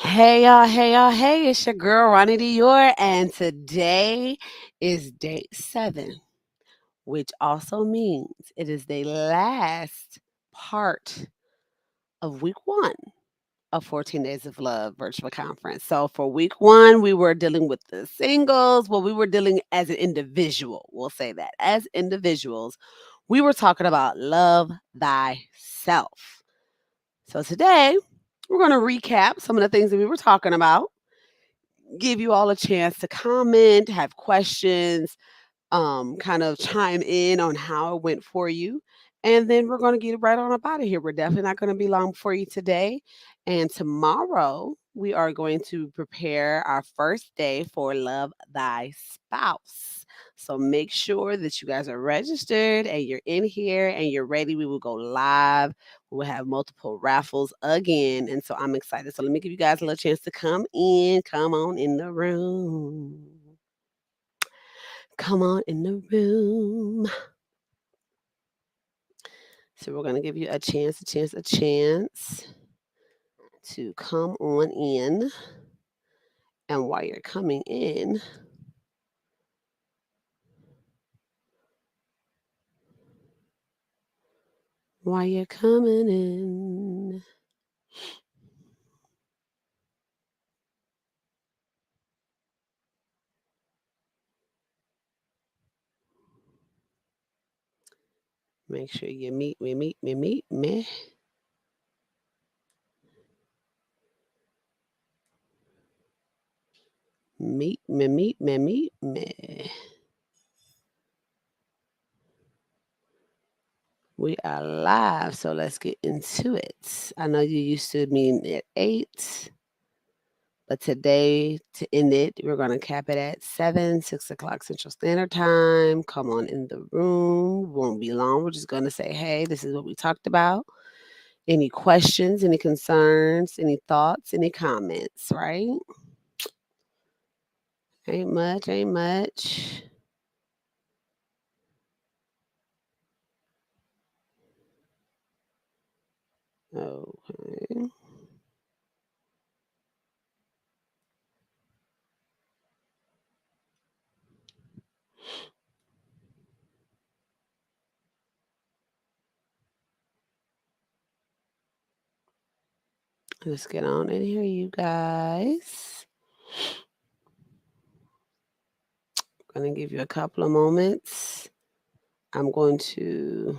Hey y'all, hey, it's your girl Ronnie Dior, and today is day 7, which also means it is the last part of week 1 of 14 Days of Love virtual conference. So for week 1, we were dealing with the singles. Well, we were dealing as an individual. We'll say that. As individuals, we were talking about love thyself. So today, we're going to recap some of the things that we were talking about, give you all a chance to comment, have questions, kind of chime in on how it went for you. And then we're going to get right on up out of here. We're definitely not going to be long for you today. And tomorrow, we are going to prepare our first day for Love Thy Spouse. So make sure that you guys are registered and you're in here and you're ready. We will go live. We will have multiple raffles again. And so I'm excited. So let me give you guys a little chance to come in. Come on in the room. Come on in the room. So we're going to give you a chance to come on in. And while you're coming in, while you're coming in, make sure you meet me. Meet me. We are live, so let's get into it. I know you used to meeting at 8, but today, to end it, we're going to cap it at 7, 6 o'clock Central Standard Time. Come on in the room. Won't be long. We're just going to say, hey, this is what we talked about. Any questions, any concerns, any thoughts, any comments, right? Ain't much. Okay. Let's get on in here, you guys. I'm going to give you a couple of moments. I'm going to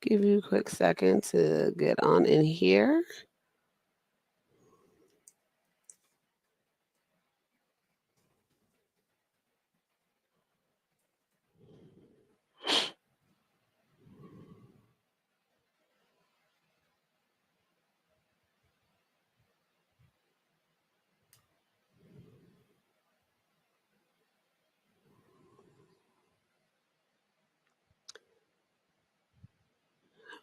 give you a quick second to get on in here.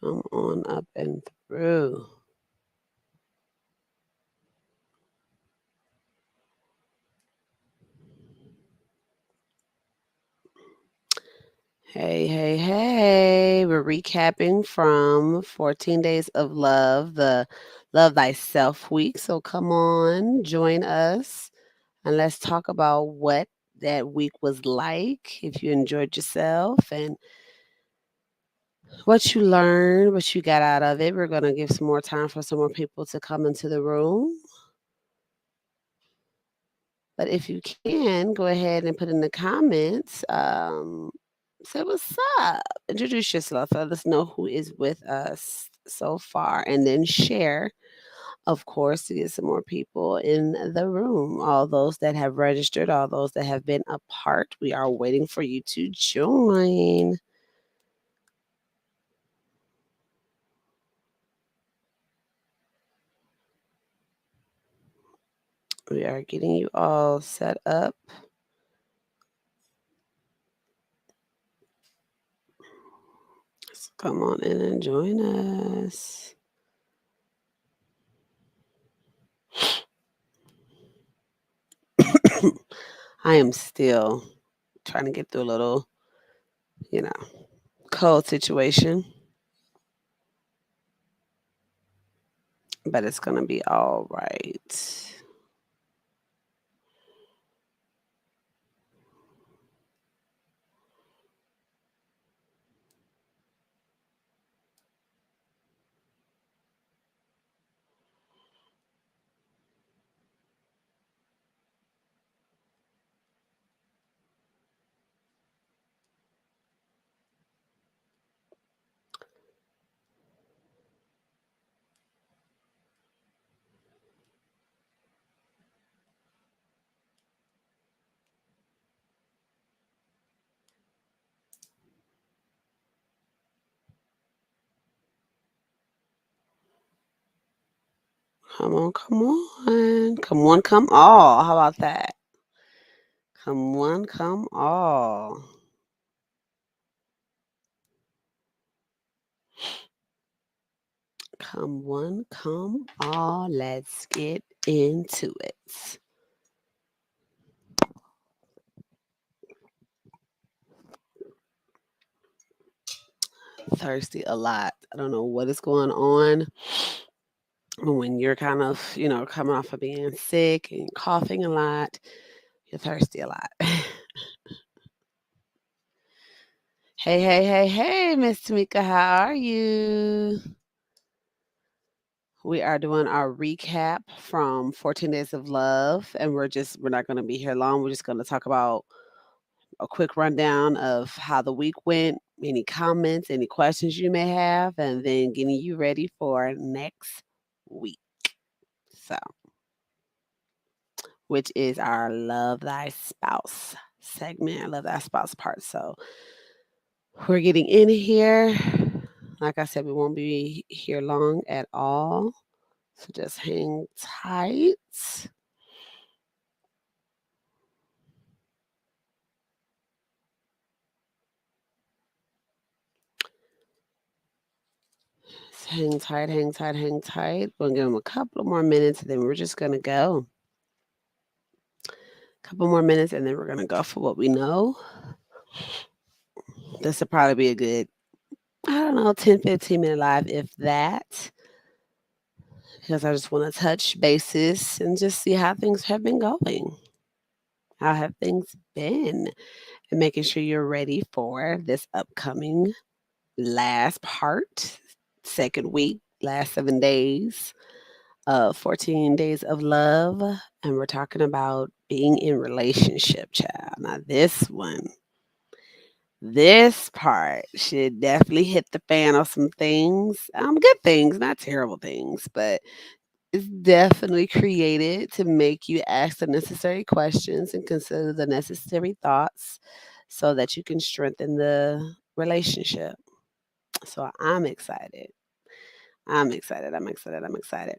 Come on up and through. Hey. We're recapping from 14 Days of Love, the Love Thyself week. So come on, join us, and let's talk about what that week was like, if you enjoyed yourself, and what you learned, what you got out of it. We're going to give some more time for some more people to come into the room. But if you can, go ahead and put in the comments, say what's up, introduce yourself, let us know who is with us so far, and then share, of course, to get some more people in the room. All those that have registered, all those that have been a part, we are waiting for you to join. We are getting you all set up. So come on in and join us. I am still trying to get through a little, cold situation. but it's gonna be all right. Come on, come on. Come on, come all. How about that? Come one, come all. Come one, come all. Let's get into it. Thirsty a lot. I don't know what is going on. When you're kind of, coming off of being sick and coughing a lot, you're thirsty a lot. Hey, hey, hey, hey, Miss Tamika, how are you? We are doing our recap from 14 Days of Love, and we're not going to be here long. We're just going to talk about a quick rundown of how the week went, any comments, any questions you may have, and then getting you ready for next week. So, which is our Love Thy Spouse segment, Love Thy Spouse part. So, we're getting in here. Like I said, we won't be here long at all. So just hang tight. Just hang tight, hang tight, hang tight. We'll give them a couple more minutes and then we're just going to go. A couple more minutes and then we're going to go for what we know. This will probably be a good, I don't know, 10, 15-minute live, if that. Because I just want to touch bases and just see how things have been going. How have things been? And making sure you're ready for this upcoming last part, second week, last 7 days of 14 Days of Love. And we're talking about being in relationship, child. Now, this part should definitely hit the fan on some things. Good things, not terrible things, but it's definitely created to make you ask the necessary questions and consider the necessary thoughts so that you can strengthen the relationship. So I'm excited. I'm excited. I'm excited. I'm excited.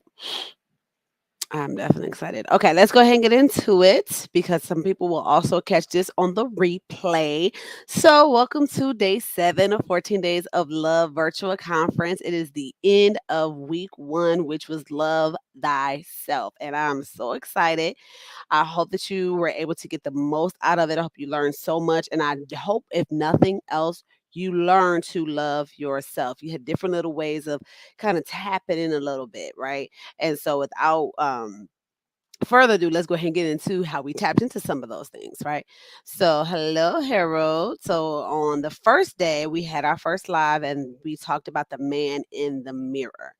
I'm definitely excited. Okay, let's go ahead and get into it because some people will also catch this on the replay. So, welcome to day 7 of 14 Days of Love virtual conference. It is the end of week 1, which was Love Thyself. And I'm so excited. I hope that you were able to get the most out of it. I hope you learned so much. And I hope, if nothing else, you learn to love yourself. You had different little ways of kind of tapping in a little bit, right? And so without further ado, let's go ahead and get into how we tapped into some of those things, right? So, hello, Harold. So, on the first day, we had our first live and we talked about the man in the mirror.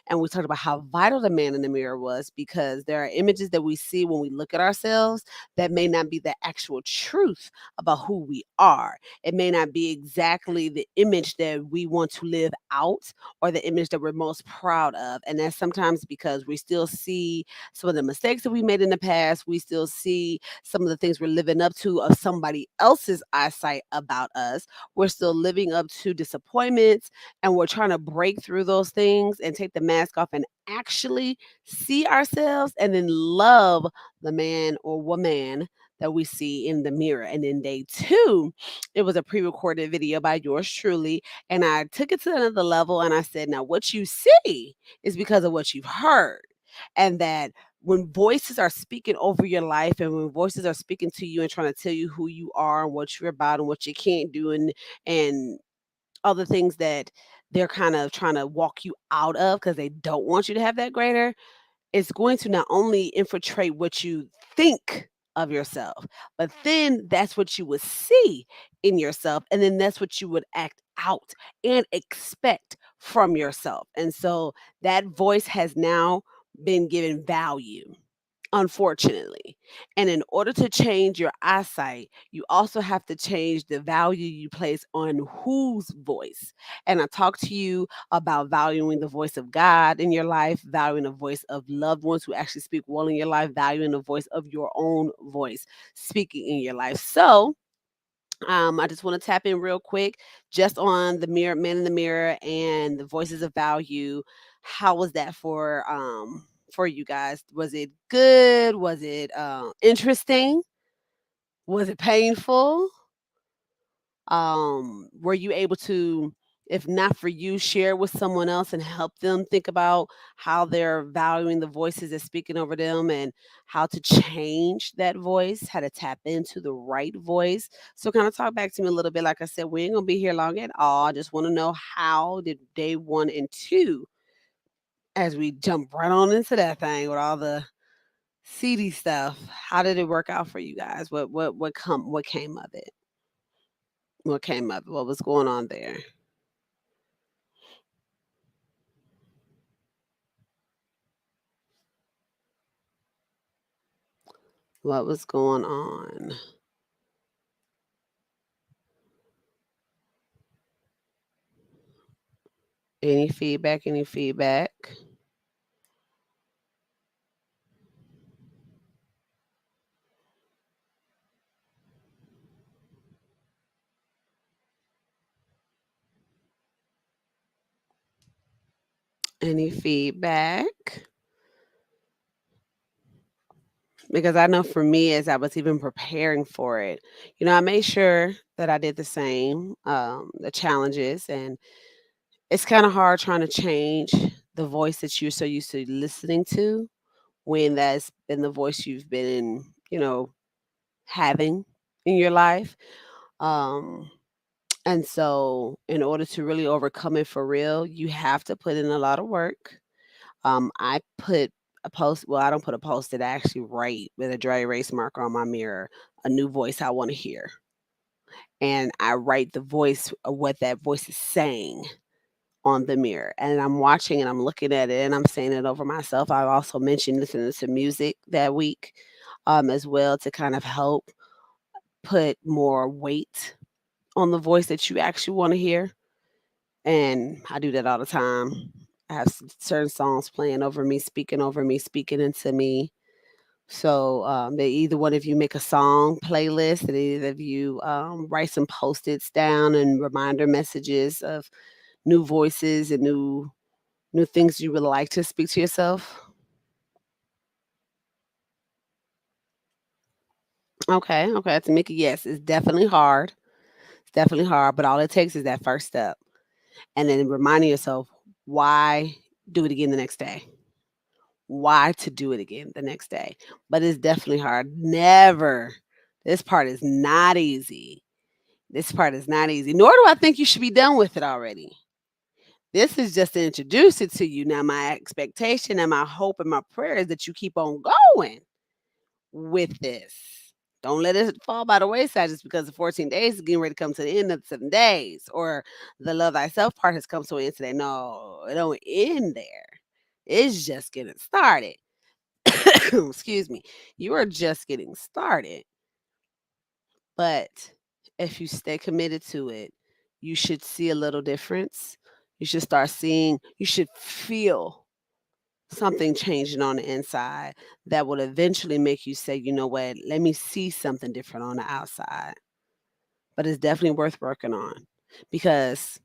And we talked about how vital the man in the mirror was because there are images that we see when we look at ourselves that may not be the actual truth about who we are. It may not be exactly the image that we want to live out or the image that we're most proud of. And that's sometimes because we still see some of the mistakes that we made in the past. We still see some of the things we're living up to of somebody else's eyesight about us. We're still living up to disappointments and we're trying to break through those things and take the mask off and actually see ourselves and then love the man or woman that we see in the mirror. And then day 2, it was a pre-recorded video by yours truly. And I took it to another level and I said, now what you see is because of what you've heard. And that when voices are speaking over your life and when voices are speaking to you and trying to tell you who you are and what you're about and what you can't do and all the things that they're kind of trying to walk you out of because they don't want you to have that greater, it's going to not only infiltrate what you think of yourself, but then that's what you would see in yourself. And then that's what you would act out and expect from yourself. And so that voice has now been given value, unfortunately. And in order to change your eyesight, you also have to change the value you place on whose voice. And I talked to you about valuing the voice of God in your life, valuing the voice of loved ones who actually speak well in your life, valuing the voice of your own voice speaking in your life. So, I just want to tap in real quick just on the mirror, man in the mirror, and the voices of value. How was that for you guys? Was it good? Was it interesting? Was it painful? Were you able to, if not for you, share with someone else and help them think about how they're valuing the voices that's speaking over them and how to change that voice, how to tap into the right voice? So kind of talk back to me a little bit. Like I said, we ain't gonna be here long at all. I just want to know, how did day 1 and 2, as we jump right on into that thing with all the seedy stuff, how did it work out for you guys? What came of it? What came of it? What was going on there? What was going on? Any feedback? Any feedback? Any feedback? Because I know for me, as I was even preparing for it, I made sure that I did the same, the challenges, and it's kind of hard trying to change the voice that you're so used to listening to when that's been the voice you've been, having in your life. Um, and so, in order to really overcome it for real, you have to put in a lot of work. I put a post, well, I don't put a post it, I actually write with a dry erase marker on my mirror a new voice I want to hear. And I write the voice of what that voice is saying on the mirror. And I'm watching and I'm looking at it and I'm saying it over myself. I've also mentioned listening to music that week, as well, to kind of help put more weight on the voice that you actually want to hear. And I do that all the time. I have certain songs playing over me, speaking into me. So that either one of you make a song playlist, and either of you write some post-its down and reminder messages of new voices and new things you would like to speak to yourself. Okay, okay, Tamika, yes, it's definitely hard. It's definitely hard, but all it takes is that first step, and then reminding yourself why do it again the next day. Why to do it again the next day. But it's definitely hard. Never. This part is not easy. This part is not easy. Nor do I think you should be done with it already. This is just to introduce it to you. Now, my expectation and my hope and my prayer is that you keep on going with this. Don't let it fall by the wayside just because the 14 days is getting ready to come to the end of the 7 days, or the love thyself part has come to an end today. No, it don't end there. It's just getting started. Excuse me. You are just getting started. But if you stay committed to it, you should see a little difference. You should start seeing, you should feel something changing on the inside that will eventually make you say, you know what, let me see something different on the outside. But it's definitely worth working on because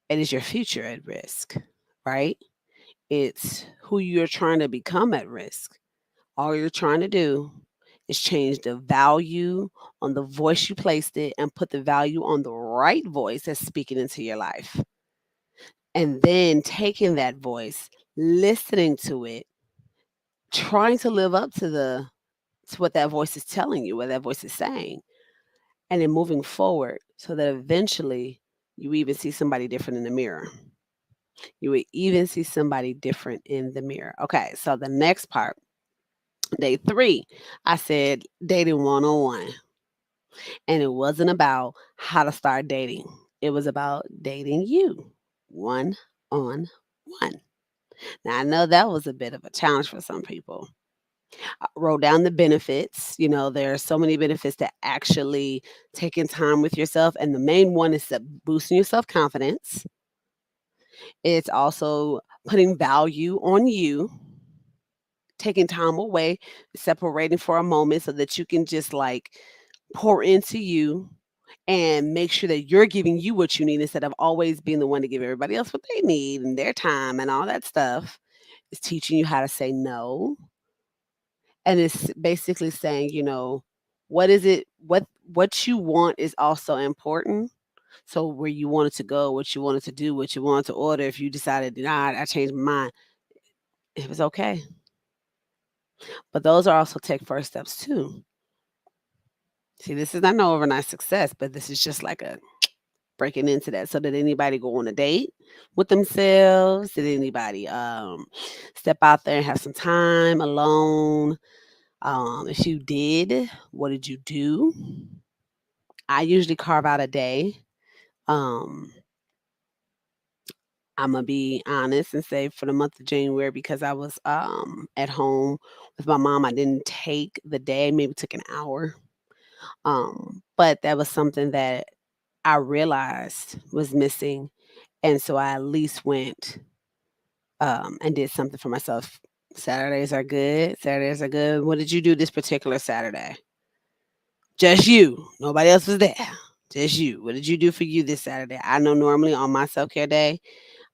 it is your future at risk, right? It's who you're trying to become at risk. All you're trying to do is change the value on the voice you placed it and put the value on the right voice that's speaking into your life. And then taking that voice, listening to it, trying to live up to what that voice is telling you, what that voice is saying, and then moving forward so that eventually You even see somebody different in the mirror. You would even see somebody different in the mirror. Okay, so the next part, day 3, I said dating 101. And it wasn't about how to start dating. It was about dating you one on one. Now, I know that was a bit of a challenge for some people. I wrote down the benefits. You know, there are so many benefits to actually taking time with yourself. And the main one is that boosting your self confidence. It's also putting value on you, taking time away, separating for a moment so that you can just like pour into you and make sure that you're giving you what you need instead of always being the one to give everybody else what they need and their time and all that stuff. It's teaching you how to say no. And it's basically saying, you know, what is it what you want is also important. So where you wanted to go, what you wanted to do, what you wanted to order, if you decided, nah, I changed my mind, it was okay. But those are also take first steps too. See, this is not no overnight success, but this is just like a breaking into that. So did anybody go on a date with themselves? Did anybody step out there and have some time alone? If you did, what did you do? I usually carve out a day. Um, I'm gonna be honest and say for the month of January because I was at home with my mom. I didn't take the day, maybe took an hour. But that was something that I realized was missing. And so I at least went and did something for myself. Saturdays are good. Saturdays are good. What did you do this particular Saturday? Just you. Nobody else was there. Just you. What did you do for you this Saturday? I know normally on my self care day,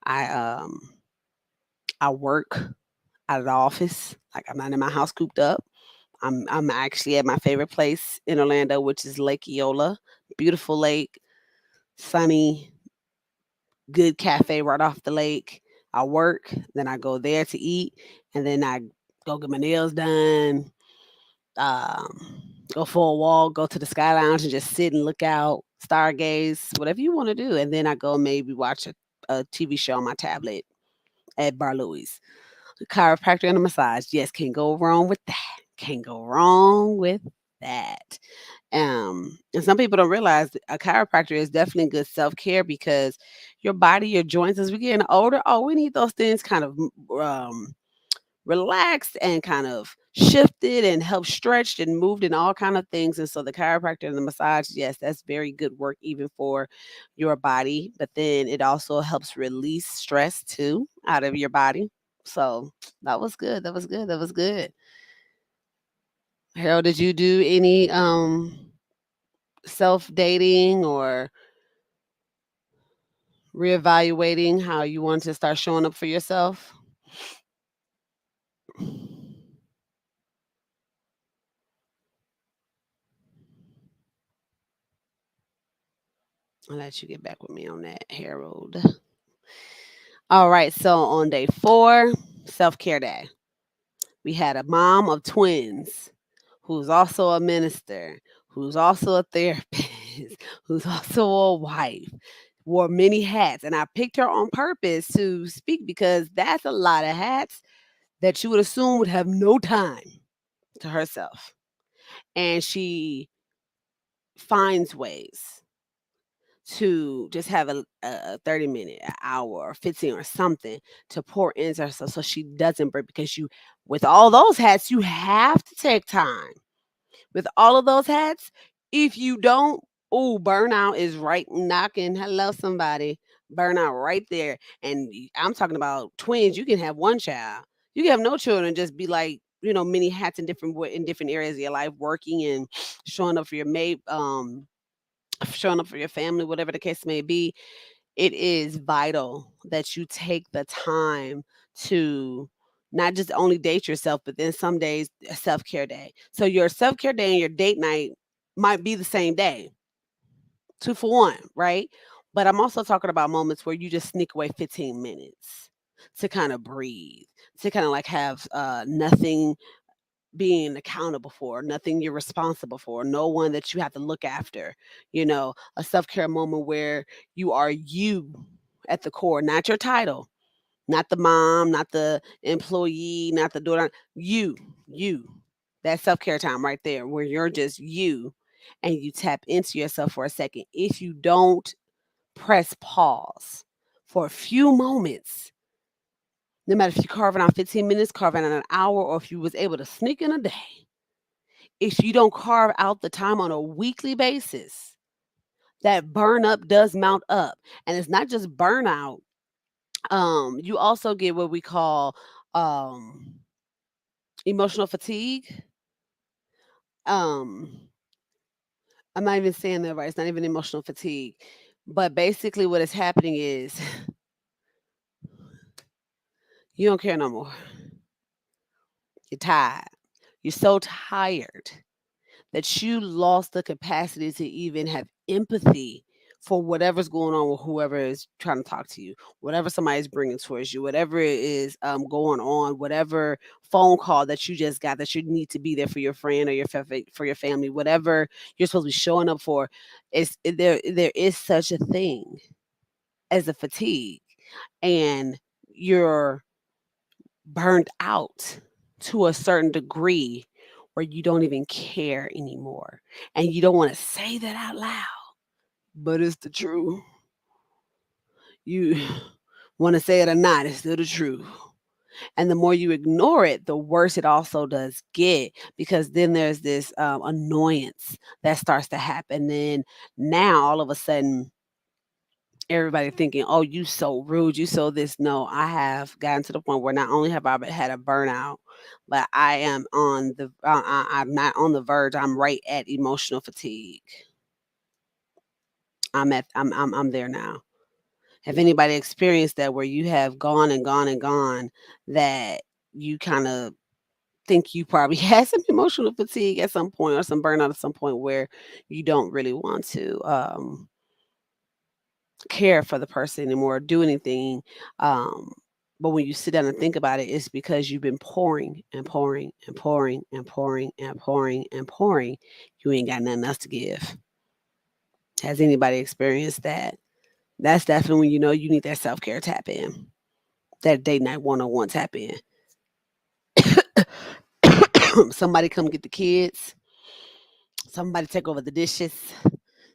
I I work out of the office. Like I'm not in my house cooped up. I'm actually at my favorite place in Orlando, which is Lake Eola. Beautiful lake, sunny, good cafe right off the lake. I work, then I go there to eat, and then I go get my nails done, go for a walk, go to the Sky Lounge and just sit and look out, stargaze, whatever you want to do. And then I go maybe watch a TV show on my tablet at Bar Louie's. The chiropractor and a massage. Yes, can't go wrong with that. Can't go wrong with that. And some people don't realize that a chiropractor is definitely good self care because your body, your joints, as we getting older, oh, we need those things kind of relaxed and kind of shifted and helped stretched and moved and all kind of things. And so the chiropractor and the massage, yes, that's very good work even for your body. But then it also helps release stress too out of your body. So that was good. That was good. That was good. Harold, did you do any self dating or reevaluating how you want to start showing up for yourself? I'll let you get back with me on that, Harold. All right, so on day 4, self care day, we had a mom of twins who's also a minister, who's also a therapist, who's also a wife, wore many hats. And I picked her on purpose to speak because that's a lot of hats that you would assume would have no time to herself. And she finds ways to just have a 30 minute, an hour, or 15 or something to pour into herself so she doesn't break because you, with all those hats, you have to take time. With all of those hats, if you don't, oh, burnout is right knocking. Hello, somebody. Burnout right there. And I'm talking about twins. You can have one child. You can have no children, just be like, you know, many hats in in different areas of your life, working and showing up for your mate, showing up for your family, whatever the case may be. It is vital that you take the time to not just only date yourself, but then some days a self-care day. So your self-care day and your date night might be the same day, 2 for 1, right? But I'm also talking about moments where you just sneak away 15 minutes to kind of breathe, to kind of like have nothing being accountable for, nothing you're responsible for, no one that you have to look after. A self-care moment where you are you at the core, not your title, not the mom, not the employee, not the daughter, you. That self-care time right there where you're just you and you tap into yourself for a second. If you don't press pause for a few moments, no matter if you're carving out 15 minutes, carving out an hour, or if you was able to sneak in a day, if you don't carve out the time on a weekly basis, that burn up does mount up. And it's not just burnout. You also get what we call um emotional fatigue. Um, I'm not even saying that right. It's not even emotional fatigue. But basically what is happening is you don't care no more. You're tired. You're so tired that you lost the capacity to even have empathy for whatever's going on with whoever is trying to talk to you, whatever somebody's bringing towards you, whatever it is going on, whatever phone call that you just got that you need to be there for your friend or for your family, whatever you're supposed to be showing up for. There is such a thing as a fatigue, and you're burned out to a certain degree where you don't even care anymore. And you don't want to say that out loud, but it's the truth. You want to say it or not, it's still the truth. And the more you ignore it, the worse it also does get, because then there's this annoyance that starts to happen. Then now all of a sudden, everybody thinking, "Oh, you so rude, you so this." No, I have gotten to the point where not only have I had a burnout, but I am on the I'm not on the verge. I'm right at emotional fatigue. I'm there now. Have anybody experienced that where you have gone and gone and gone, that you kind of think you probably had some emotional fatigue at some point or some burnout at some point where you don't really want to care for the person anymore, do anything. Um, but when you sit down and think about it, it's because you've been pouring and pouring and pouring and pouring and pouring and pouring. You ain't got nothing else to give. Has anybody experienced that? That's definitely when you know you need that self care tap in, that date night 101 tap in. Somebody come get the kids. Somebody take over the dishes.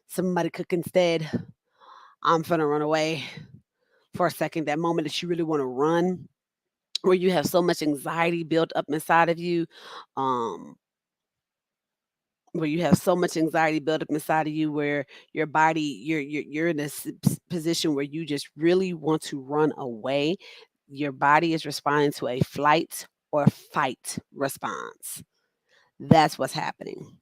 Somebody cook instead. I'm finna run away for a second. That moment that you really want to run, where you have so much anxiety built up inside of you, um, where you have so much anxiety built up inside of you, where your body, you're in a position where you just really want to run away. Your body is responding to a flight or fight response. That's what's happening.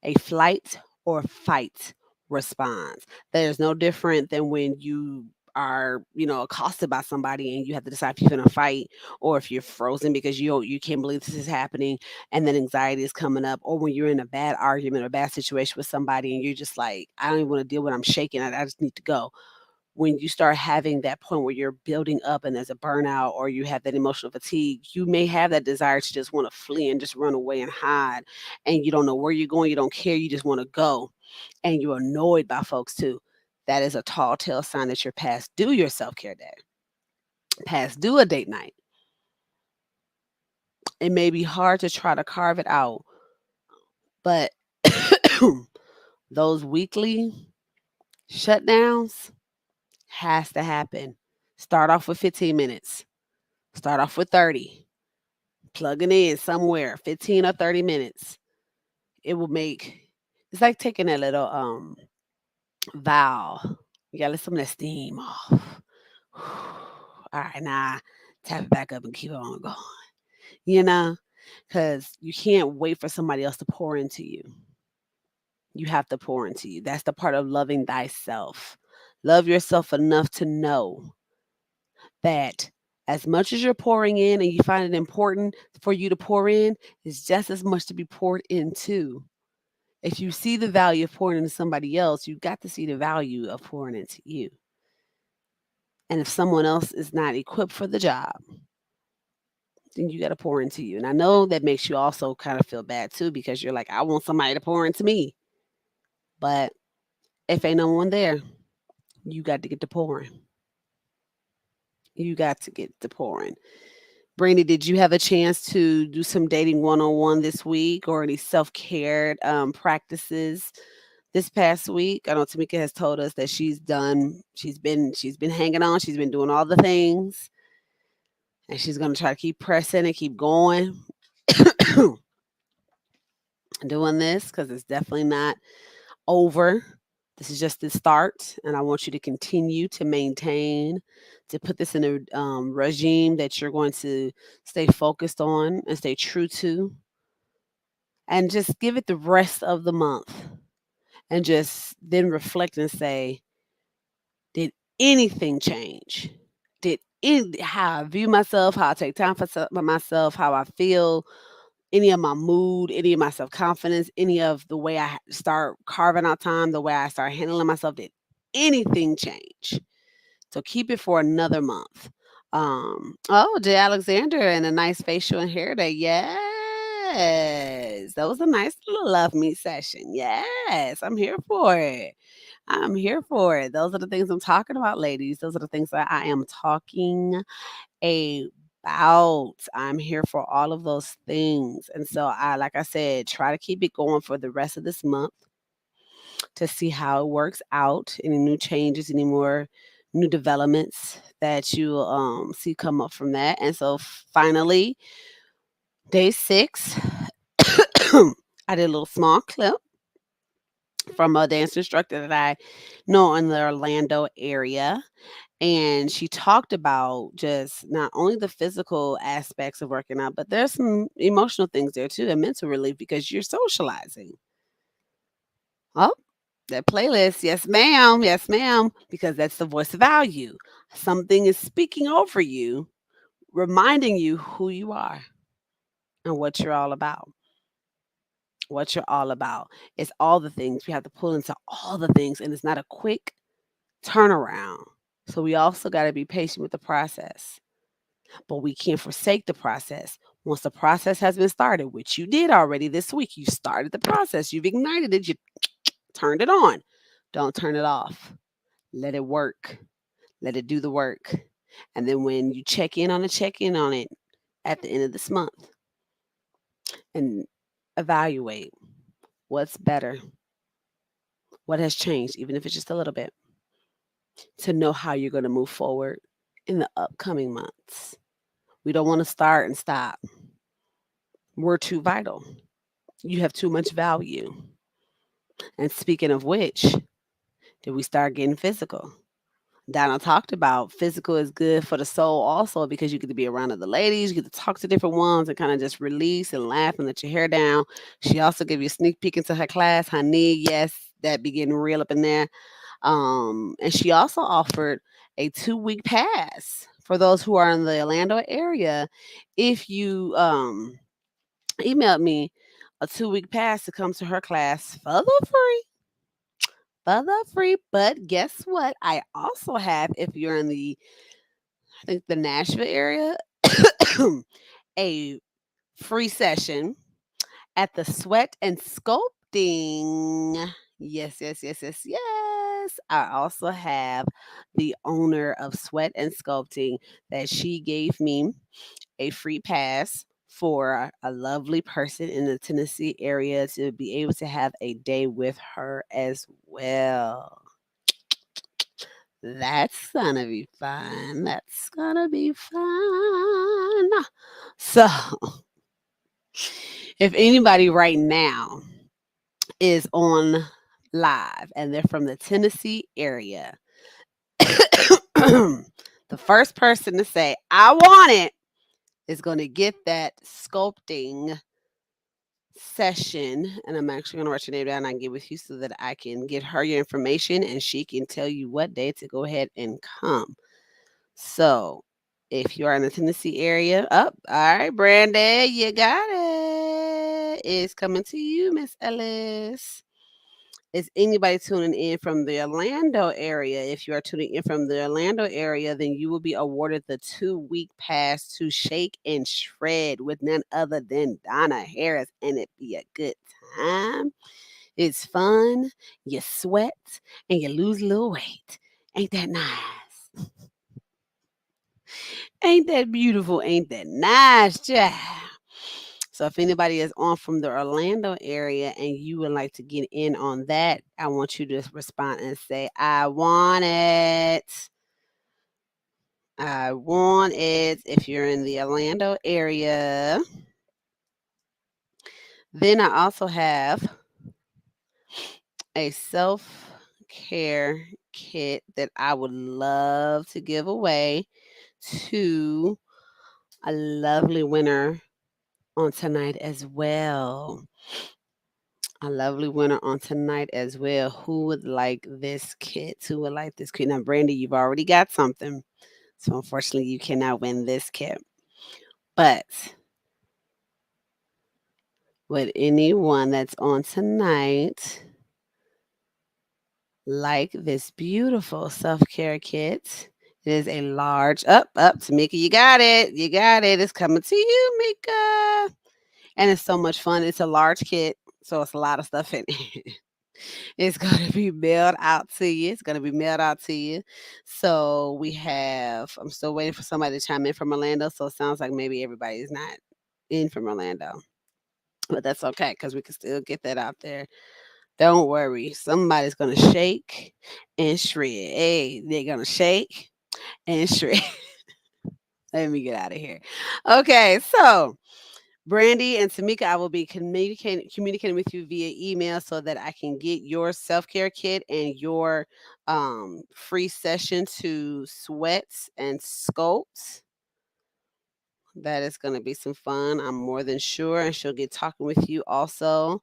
A flight or fight response. There's no different than when you are, accosted by somebody and you have to decide if you're gonna fight, or if you're frozen because you can't believe this is happening, and then anxiety is coming up, or when you're in a bad argument or bad situation with somebody and you're just like, I don't even want to deal with it, I'm shaking, I just need to go. When you start having that point where you're building up and there's a burnout or you have that emotional fatigue, you may have that desire to just want to flee and just run away and hide. And you don't know where you're going, you don't care, you just want to go. And you're annoyed by folks too. That is a tall tale sign that you're past due your self care day, past due a date night. It may be hard to try to carve it out, but those weekly shutdowns has to happen. Start off with 15 minutes, start off with 30. Plugging in somewhere 15 or 30 minutes. It will make, it's like taking that little valve. You gotta let some of that steam off. All right, now tap it back up and keep on going. You know, because you can't wait for somebody else to pour into you. You have to pour into you. That's the part of loving thyself. Love yourself enough to know that as much as you're pouring in and you find it important for you to pour in, is just as much to be poured into. If you see the value of pouring into somebody else, you got to see the value of pouring into you. And if someone else is not equipped for the job, then you got to pour into you. And I know that makes you also kind of feel bad too because you're like, I want somebody to pour into me. But if ain't no one there, you got to get to pouring. You got to get to pouring. Brandy, did you have a chance to do some dating one on one this week or any self care practices this past week? I know Tamika has told us that she's done. She's been hanging on. She's been doing all the things, and she's gonna try to keep pressing and keep going, doing this because it's definitely not over. This is just the start, and I want you to continue to maintain, to put this in a regime that you're going to stay focused on and stay true to, and just give it the rest of the month, and just then reflect and say, did anything change? How I view myself, how I take time for myself, how I feel, any of my mood, any of my self confidence, any of the way I start carving out time, the way I start handling myself, did anything change? So keep it for another month. Oh, J. Alexander and a nice facial and hair day. Yes. That was a nice little love me session. Yes. I'm here for it. I'm here for it. Those are the things I'm talking about, ladies. Those are the things that I am talking about. I'm here for all of those things. And so like I said, try to keep it going for the rest of this month to see how it works out. Any new changes, any more new developments that you see come up from that. And so finally, day 6, I did a little small clip from a dance instructor that I know in the Orlando area. And she talked about just not only the physical aspects of working out, but there's some emotional things there too, and mental relief because you're socializing. Oh, that playlist. Yes, ma'am. Yes, ma'am. Because that's the voice of value. Something is speaking over you, reminding you who you are and what you're all about. What you're all about. It's all the things. We have to pull into all the things, and it's not a quick turnaround. So we also got to be patient with the process. But we can't forsake the process. Once the process has been started, which you did already this week, you started the process, you've ignited it, you turned it on. Don't turn it off. Let it work. Let it do the work. And then when you check in on it at the end of this month and evaluate what's better, what has changed, even if it's just a little bit, to know how you're going to move forward in the upcoming months. We don't want to start and stop. We're too vital. You have too much value. And speaking of which, did we start getting physical? Donna talked about physical is good for the soul also because you get to be around other ladies, you get to talk to different ones and kind of just release and laugh and let your hair down. She also gave you a sneak peek into her class, honey. Yes, that be getting real up in there. And she also offered a 2-week pass for those who are in the Orlando area. If you emailed me a 2-week pass to come to her class for the free. But guess what? I also have, if you're in I think the Nashville area, a free session at the Sweat and Sculpting. Yes, yes, yes, yes, yes. I also have the owner of Sweat and Sculpting that she gave me a free pass for a lovely person in the Tennessee area to be able to have a day with her as well. That's gonna be fun. That's gonna be fun. So, if anybody right now is on live and they're from the Tennessee area, the first person to say, I want it, is going to get that sculpting session. And I'm actually going to write your name down and get with you so that I can get her your information and she can tell you what day to go ahead and come. So if you are in the Tennessee area, up, all right, Brandy, you got it. It's coming to you, Miss Ellis. Is anybody tuning in from the Orlando area? If you are tuning in from the Orlando area, then you will be awarded the 2-week pass to Shake and Shred with none other than Donna Harris, and it be a good time. It's fun, you sweat, and you lose a little weight. Ain't that nice? Ain't that beautiful? Ain't that nice, child? So if anybody is on from the Orlando area and you would like to get in on that, I want you to respond and say, I want it. I want it. If you're in the Orlando area, then I also have a self-care kit that I would love to give away to a lovely winner on tonight as well. A lovely winner on tonight as well. Who would like this kit? Who would like this kit? Now, Brandy, you've already got something. So, unfortunately, you cannot win this kit. But would anyone that's on tonight like this beautiful self care kit? It is a large, up, Tamika, you got it. You got it. It's coming to you, Mika. And it's so much fun. It's a large kit, so it's a lot of stuff in it. It's going to be mailed out to you. It's going to be mailed out to you. So we have, I'm still waiting for somebody to chime in from Orlando. So it sounds like maybe everybody is not in from Orlando. But that's okay because we can still get that out there. Don't worry. Somebody's going to shake and shred. Hey, they're going to shake and shred. Let me get out of here. Okay. So Brandy and Tamika, I will be communicating with you via email so that I can get your self care kit and your free session to sweats and sculpt. That is going to be some fun. I'm more than sure, and she'll get talking with you also,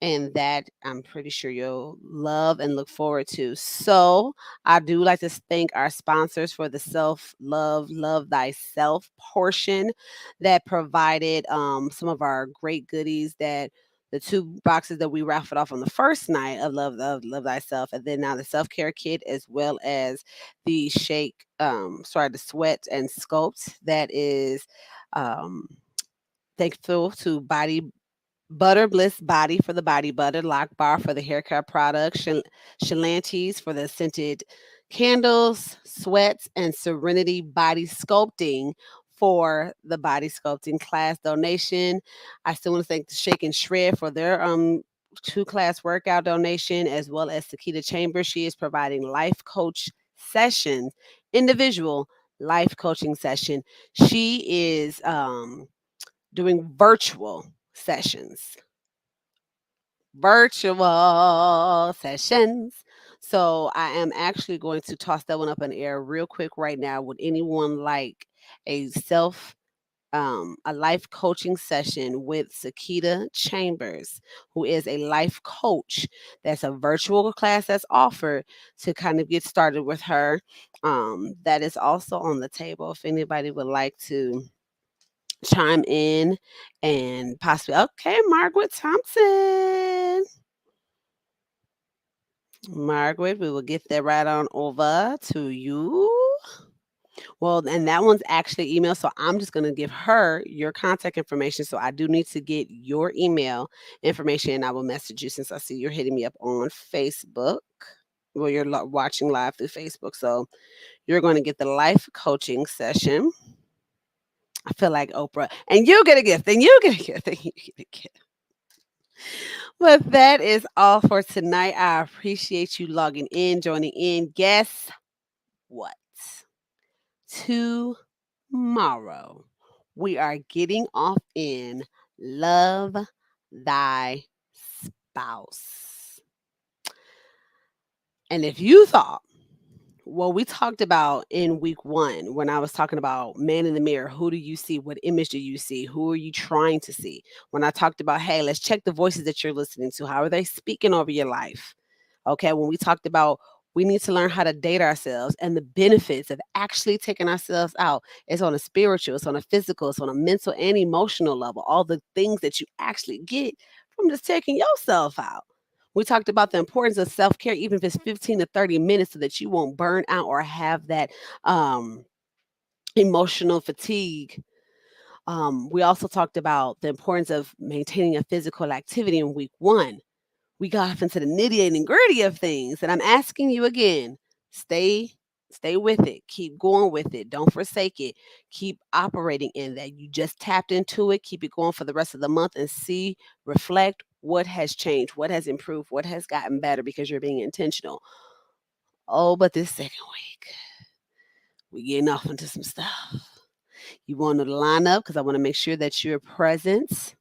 and that I'm pretty sure you'll love and look forward to. So, I do like to thank our sponsors for the self love, love thyself portion that provided some of our great goodies that the 2 boxes that we raffled off on the first night of love thyself, and then now the self care kit as well as the the sweat and sculpt that is um, thankful to Body Butter Bliss Body for the body butter, Lock Bar for the haircut products, Shalantes for the scented candles, Sweats, and Serenity Body Sculpting for the body sculpting class donation. I still want to thank the Shake and Shred for their 2 class workout donation, as well as Sakita Chambers. She is providing life coach sessions, individual life coaching session. She is doing virtual sessions. So I am actually going to toss that one up in the air real quick right now. Would anyone like a a life coaching session with Sakita Chambers, who is a life coach? That's a virtual class that's offered to kind of get started with her. That is also on the table if anybody would like to chime in and possibly, okay, Margaret Thompson. Margaret, we will get that right on over to you. Well, and that one's actually email, so I'm just going to give her your contact information. So I do need to get your email information, and I will message you since I see you're hitting me up on Facebook. Well, you're watching live through Facebook, so you're going to get the life coaching session. I feel like Oprah, and you get a gift, and you get a gift, and you get a gift. But that is all for tonight. I appreciate you logging in, joining in. Guess what? Tomorrow, we are getting off in Love Thy Spouse. And if you thought, well, we talked about in week 1 when I was talking about man in the mirror, who do you see? What image do you see? Who are you trying to see? When I talked about, hey, let's check the voices that you're listening to. How are they speaking over your life? Okay, when we talked about we need to learn how to date ourselves and the benefits of actually taking ourselves out. It's on a spiritual, it's on a physical, it's on a mental and emotional level. All the things that you actually get from just taking yourself out. We talked about the importance of self-care, even if it's 15 to 30 minutes so that you won't burn out or have that um, emotional fatigue. We also talked about the importance of maintaining a physical activity in week one. We got off into the nitty and gritty of things. And I'm asking you again, stay stay with it. Keep going with it. Don't forsake it. Keep operating in that. You just tapped into it. Keep it going for the rest of the month and see, reflect what has changed, what has improved, what has gotten better because you're being intentional. Oh, but this second week, we getting off into some stuff. You want to line up because I want to make sure that you're present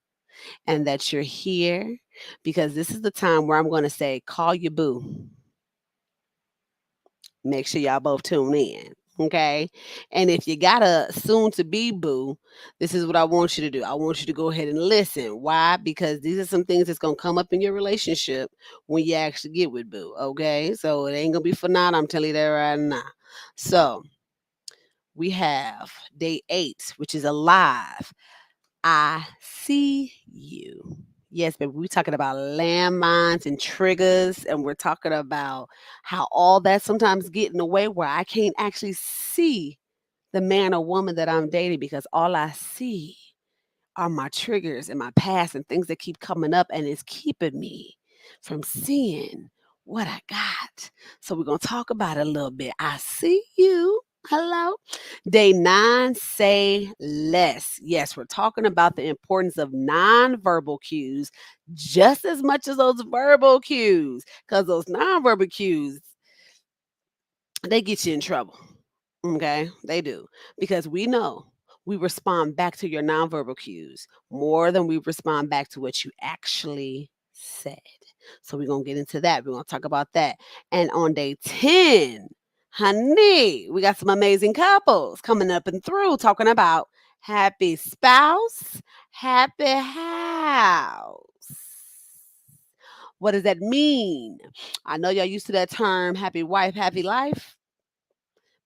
and that you're here because this is the time where I'm going to say, call your boo. Make sure y'all both tune in. Okay. And if you got a soon to be boo, this is what I want you to do. I want you to go ahead and listen. Why? Because these are some things that's going to come up in your relationship when you actually get with boo. Okay. So it ain't going to be for naught. I'm telling you that right now. So we have day 8, which is alive. I see you. Yes, baby. We're talking about landmines and triggers, and we're talking about how all that sometimes get in the way where I can't actually see the man or woman that I'm dating because all I see are my triggers and my past and things that keep coming up, and it's keeping me from seeing what I got. So we're gonna talk about it a little bit. I see you. Hello. Day 9, say less. Yes, we're talking about the importance of nonverbal cues just as much as those verbal cues, because those nonverbal cues, they get you in trouble. Okay, they do. Because we know we respond back to your nonverbal cues more than we respond back to what you actually said. So we're going to get into that. We're going to talk about that. And on day 10, honey, we got some amazing couples coming up and through talking about happy spouse, happy house. What does that mean? I know y'all used to that term, happy wife, happy life.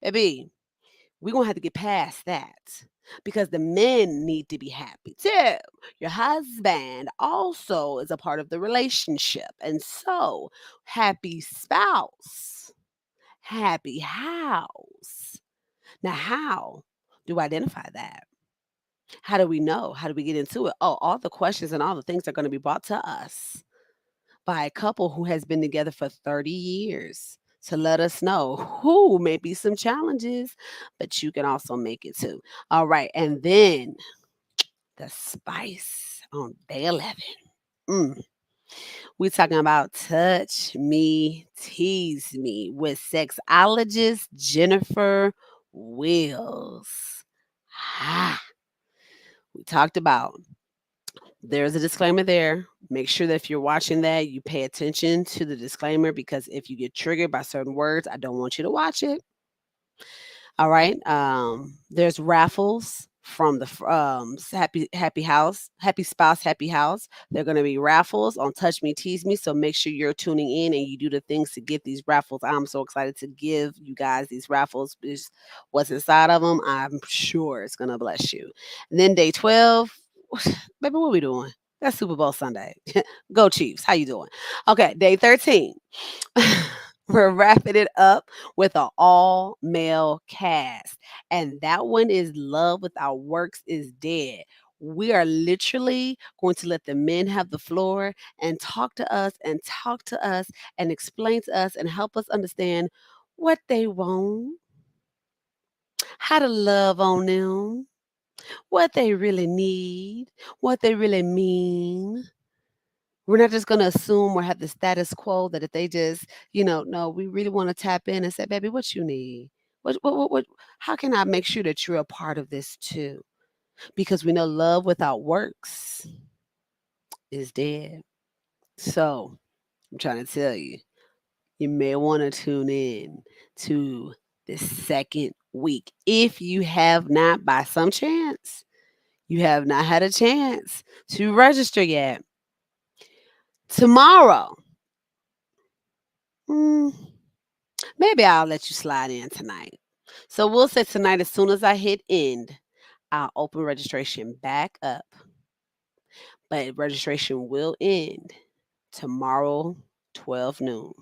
Baby, we're gonna have to get past that because the men need to be happy too. Your husband also is a part of the relationship. And so, happy spouse, happy house. Now, how do I identify that? How do we know? How do we get into it? Oh, all the questions and all the things are going to be brought to us by a couple who has been together for 30 years to let us know who may be some challenges, but you can also make it too. All right. And then the spice on day 11. Mm. We're talking about touch me, tease me with sexologist Jennifer Wills. Ah, we talked about there's a disclaimer there. Make sure that if you're watching that, you pay attention to the disclaimer because if you get triggered by certain words, I don't want you to watch it. All right. There's raffles from the happy house, happy spouse, happy house. They're going to be raffles on Touch Me, Tease Me. So make sure you're tuning in and you do the things to get these raffles. I'm so excited to give you guys these raffles. Because what's inside of them, I'm sure it's going to bless you. And then day 12, baby, what are we doing? That's Super Bowl Sunday. Go Chiefs. How you doing? Okay, day 13. We're wrapping it up with an all male cast. And that one is Love Without Works is Dead. We are literally going to let the men have the floor and talk to us and explain to us and help us understand what they want, how to love on them, what they really need, what they really mean. We're not just gonna assume or have the status quo that if they just, no, we really want to tap in and say, baby, what you need? What, how can I make sure that you're a part of this too? Because we know love without works is dead. So I'm trying to tell you, you may want to tune in to the second week. If you have not, by some chance, you have not had a chance to register yet. Tomorrow, mm, maybe I'll let you slide in tonight. So we'll say tonight, as soon as I hit end, I'll open registration back up. But registration will end tomorrow 12 noon.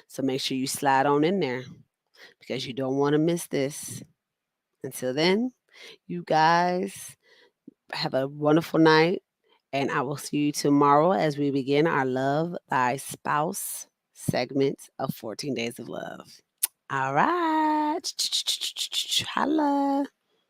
So make sure you slide on in there because you don't want to miss this. Until then, you guys have a wonderful night, and I will see you tomorrow as we begin our Love Thy Spouse segment of 14 Days of Love. All right. Holla.